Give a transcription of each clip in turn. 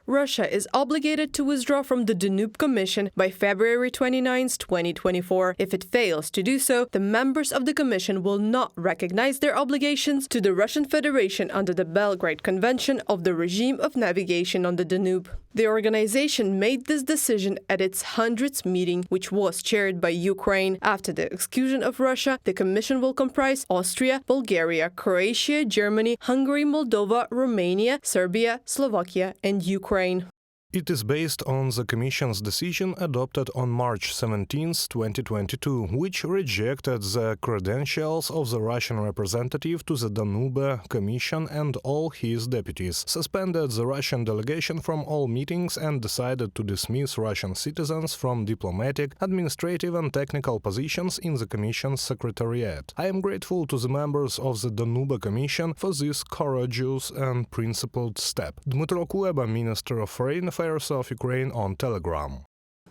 Russia is obligated to withdraw from the Danube Commission by February 29, 2024. If it fails to do so, the members of the Commission will not recognize their obligations to the Russian Federation under the Belgrade Convention of the Regime of Navigation on the Danube. The organization made this decision at its 100th meeting, which was chaired by Ukraine. After the exclusion of Russia, the Commission will comprise Austria, Bulgaria, Croatia, Germany, Hungary, Moldova, Romania, Serbia, Slovakia, and Ukraine. It is based on the Commission's decision adopted on March 17, 2022, which rejected the credentials of the Russian representative to the Danube Commission and all his deputies, suspended the Russian delegation from all meetings and decided to dismiss Russian citizens from diplomatic, administrative and technical positions in the Commission's secretariat. I am grateful to the members of the Danube Commission for this courageous and principled step. Dmytro Kuleba, Minister of Foreign Affairs of Ukraine, on Telegram.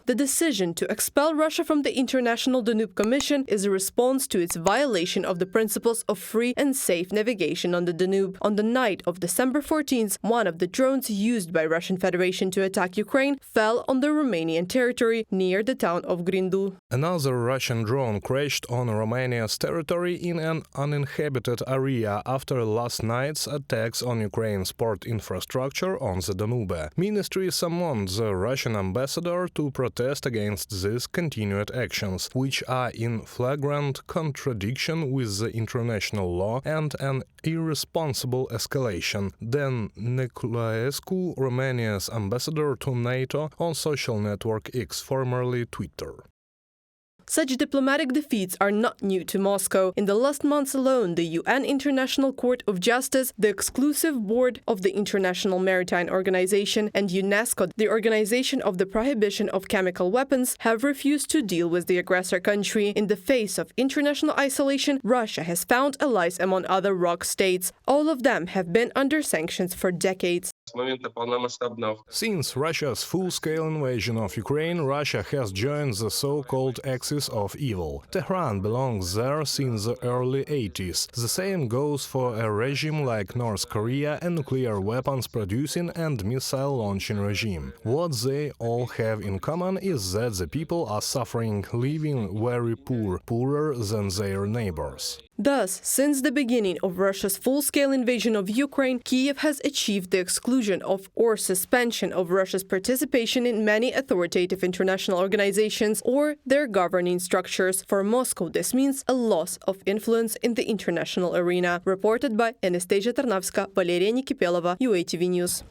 The decision to expel Russia from the International Danube Commission is a response to its violation of the principles of free and safe navigation on the Danube. On the night of December 14th, one of the drones used by Russian Federation to attack Ukraine fell on the Romanian territory near the town of Grindu. Another Russian drone crashed on Romania's territory in an uninhabited area after last night's attacks on Ukraine's port infrastructure on the Danube. Ministry summoned the Russian ambassador to protest against these continued actions, which are in flagrant contradiction with the international law and an irresponsible escalation. Dan Nicolaescu, Romania's ambassador to NATO, on social network X, formerly Twitter. Such diplomatic defeats are not new to Moscow. In the last months alone, the UN International Court of Justice, the exclusive board of the International Maritime Organization, and UNESCO, the Organization of the Prohibition of Chemical Weapons, have refused to deal with the aggressor country. In the face of international isolation, Russia has found allies among other rock states. All of them have been under sanctions for decades. Since Russia's full-scale invasion of Ukraine, Russia has joined the so-called axis of evil. Tehran belongs there since the early 80s. The same goes for a regime like North Korea, a nuclear weapons-producing and missile-launching regime. What they all have in common is that the people are suffering, living very poor, poorer than their neighbors. Thus, since the beginning of Russia's full-scale invasion of Ukraine, Kiev has achieved the exclusion of or suspension of Russia's participation in many authoritative international organizations or their governing structures. For Moscow, this means a loss of influence in the international arena. Reported by Anastasia Tarnavska, Valeria Nikipelova, UATV News.